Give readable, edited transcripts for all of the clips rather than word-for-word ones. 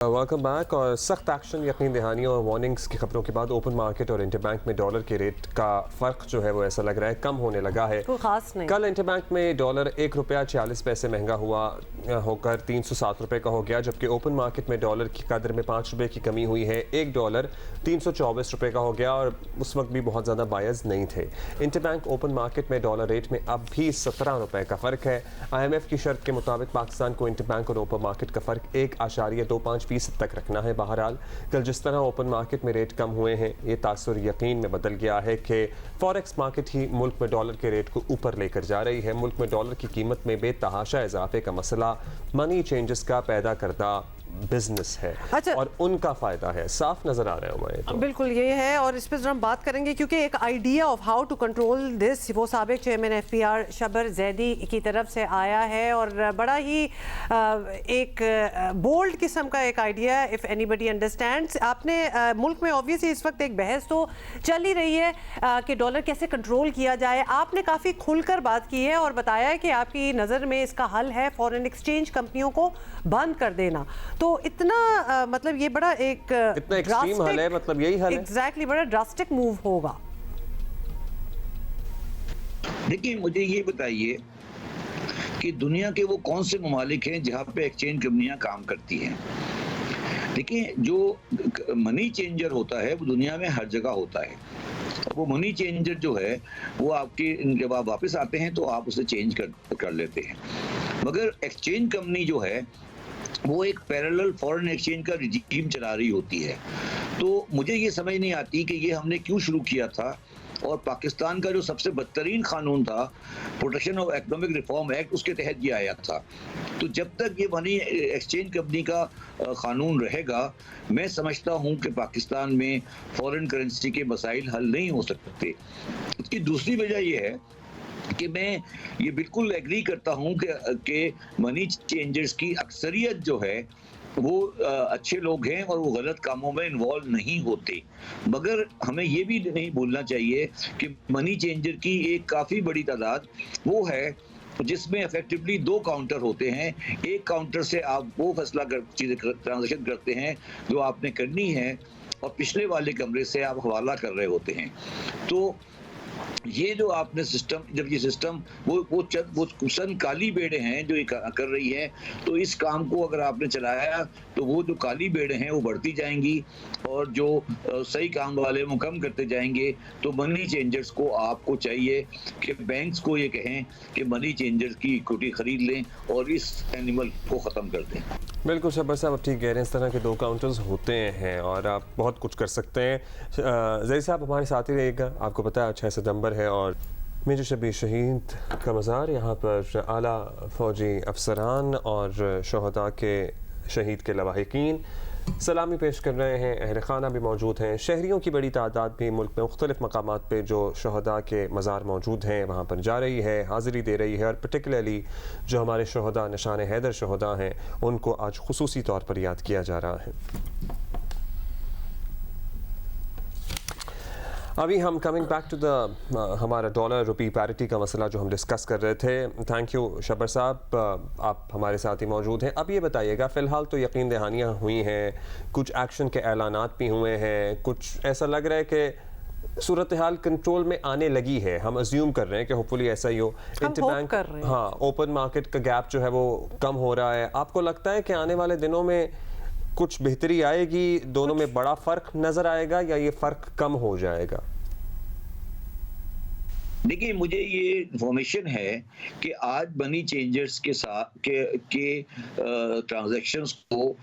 Welcome back. और सख्त action, यकीन दहानियों और वार्निंग्स की खबरों के बाद ओपन मार्केट और इंटरबैंक में डॉलर के रेट का फ़र्क जो है वो ऐसा लग रहा है कम होने लगा है। कोई खास नहीं। कल इंटरबैंक में डॉलर ₹1.46 महंगा हुआ होकर 307 रुपये का हो गया, जबकि ओपन मार्केट में डॉलर की कदर में 5 रुपये की कमी हुई है। $1 324 रुपये का हो गया और उस वक्त भी बहुत ज़्यादा बायर्स नहीं थे। इंटरबैंक ओपन मार्केट में डॉलर रेट में अब भी 17 रुपये का फ़र्क है। IMF की शर्त के मुताबिक पाकिस्तान को इंटरबैंक और ओपन मार्केट का फ़र्क 1.25% तक रखना है। बहरहाल कल जिस तरह ओपन मार्केट में रेट कम हुए हैं, ये तासुर यकीन में बदल गया है कि फॉरेक्स मार्केट ही मुल्क में डॉलर के रेट को ऊपर लेकर जा रही है। मुल्क में डॉलर की कीमत में बेतहाशा इजाफे का मसला मनी चेंजेस का पैदा करदा बिजनेस है। अच्छा। और उनका फायदा है, साफ नजर आ रहा है हमें तो। बिल्कुल ये है और इस पर हम बात करेंगे क्योंकि एक idea of how to control this वो साबिक चेयरमैन FPR शबर जैदी की तरफ से आया है और बड़ा ही एक बोल्ड किस्म का एक आइडिया, इफ एनीबडी अंडरस्टैंड्स। आपने मुल्क में ऑब्वियसली इस वक्त एक बहस तो चल ही रही है कि डॉलर कैसे कंट्रोल किया जाए। आपने काफ़ी खुलकर बात की है और बताया है कि आपकी नज़र में इसका हल है फॉरेन एक्सचेंज कंपनियों को बंद कर देना। तो इतना मतलब ये बड़ा एक इतना एक्सट्रीम हल है, मतलब यही हल है। एग्जैक्टली, बड़ा ड्रास्टिक मूव होगा। देखिए, मुझे ये बताइए कि दुनिया के वो कौन से ममालिक हैं जहाँ पे एक्सचेंज कंपनियां काम करती हैं। देखिए, जो मनी चेंजर होता है वो दुनिया में हर जगह होता है। वो मनी चेंजर जो है वो आपके जब आप वापस आते हैं तो आप उसे चेंज कर लेते हैं। मगर एक्सचेंज कंपनी जो है वो एक पैरेलल फॉरेन एक्सचेंज का रिजीम चला रही होती है। तो मुझे ये समझ नहीं आती कि ये हमने क्यों शुरू किया था। और पाकिस्तान का जो सबसे बदतरीन कानून था, protection of economic reform act, उसके तहत ये आया था। तो जब तक ये मनी एक्सचेंज कंपनी का कानून रहेगा, मैं समझता हूँ कि पाकिस्तान में फॉरेन करेंसी के मसाइल हल नहीं हो सकते। इसकी दूसरी वजह यह है कि मैं ये बिल्कुल एग्री करता हूँ कि मनी चेंजर्स की अक्सरियत जो है वो अच्छे लोग हैं और वो गलत कामों में इन्वॉल्व नहीं होते। मगर हमें ये भी नहीं भूलना चाहिए कि मनी चेंजर की एक काफ़ी बड़ी तादाद वो है जिसमें इफेक्टिवली 2 काउंटर होते हैं। एक काउंटर से आप वो फैसला चीज़ें ट्रांजेक्शन करते हैं जो आपने करनी है, और पिछले वाले कमरे से आप हवाला कर रहे होते हैं। तो ये जो आपने सिस्टम, जब ये सिस्टम वो चंद काली बेड़े हैं जो ये कर रही है, तो इस काम को अगर आपने चलाया तो वो जो काली बेड़े हैं वो बढ़ती जाएंगी और जो सही काम वाले वो कम करते जाएंगे। तो मनी चेंजर्स को आपको चाहिए कि बैंक्स को ये कहें कि मनी चेंजर्स की इक्विटी खरीद लें और इस एनिमल को ख़त्म कर दें। बिल्कुल शबर साहब, आप ठीक कह रहे हैं। इस तरह के 2 काउंटर्स होते हैं और आप बहुत कुछ कर सकते हैं। जैसे साहब हमारे साथ ही रहेगा। आपको पता है 6 सितंबर है और मेजर शबीर शहीद का मज़ार, यहाँ पर आला फ़ौजी अफसरान और शहदा के शहीद के लवाहिकीन सलामी पेश कर रहे हैं। अहल खाना भी मौजूद हैं। शहरियों की बड़ी तादाद भी मुल्क में मुख्तलिफ़ मकामात पे जो शहदा के मज़ार मौजूद हैं वहाँ पर जा रही है, हाज़िरी दे रही है। और पर्टिकुलरली जो हमारे शहदा, निशान हैदर शहदा हैं, उनको आज खुसूसी तौर पर याद किया जा रहा है। अभी हम कमिंग बैक टू द हमारा डॉलर रुपी पैरिटी का मसला जो हम डिस्कस कर रहे थे। थैंक यू शबर साहब, आप हमारे साथ ही मौजूद हैं। अब ये बताइएगा, फ़िलहाल तो यकीन दहानियाँ हुई हैं, कुछ एक्शन के ऐलानात भी हुए हैं, कुछ ऐसा लग रहा है कि सूरत हाल कंट्रोल में आने लगी है। हम अज्यूम कर रहे हैं कि होपफुली ऐसा ही हो। इंटरबैंक, हाँ, ओपन मार्केट का गैप जो है वो कम हो रहा है। आपको लगता है कि आने वाले दिनों में कुछ बेहतरी आएगी, दोनों में बड़ा फ़र्क नज़र आएगा या ये फ़र्क कम हो जाएगा? देखिए, मुझे ये इंफॉर्मेशन है कि आज मनी चेंजर्स के साथ के ट्रांजैक्शंस को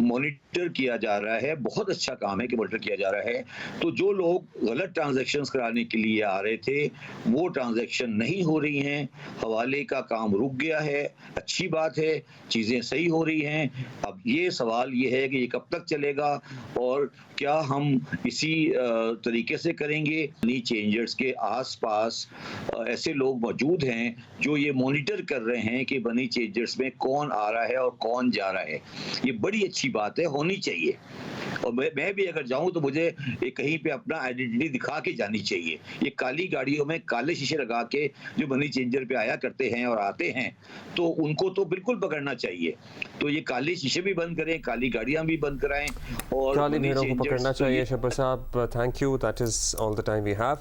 मॉनिटर किया जा रहा है। बहुत अच्छा काम है कि मॉनिटर किया जा रहा है। तो जो लोग गलत ट्रांजैक्शंस कराने के लिए आ रहे थे वो ट्रांजैक्शन नहीं हो रही हैं, हवाले का काम रुक गया है। अच्छी बात है, चीज़ें सही हो रही हैं। अब ये सवाल ये है कि ये कब तक चलेगा और क्या हम इसी तरीके से करेंगे। मनी चेंजर्स के आसपास ऐसे लोग मौजूद हैं जो ये मॉनिटर कर रहे हैं कि मनी चेंजर्स में कौन आ रहा है और कौन जा रहा है। ये बड़ी अच्छी अच्छी बात है, होनी चाहिए। और मैं भी अगर जाऊं तो मुझे कहीं पे अपना आइडेंटिटी दिखा के जानी चाहिए। ये काली गाड़ियों में काले शीशे लगा के जो मनी चेंजर पे आया करते हैं और आते हैं, तो उनको तो बिल्कुल पकड़ना चाहिए। तो ये काले शीशे भी बंद करें, काली गाड़ियां भी बंद कराएं और काली मनी भेड़ों को चेंजर्स पकड़ना तो ये चाहिए। शब्बर साहब, thank you, that is all the time we have.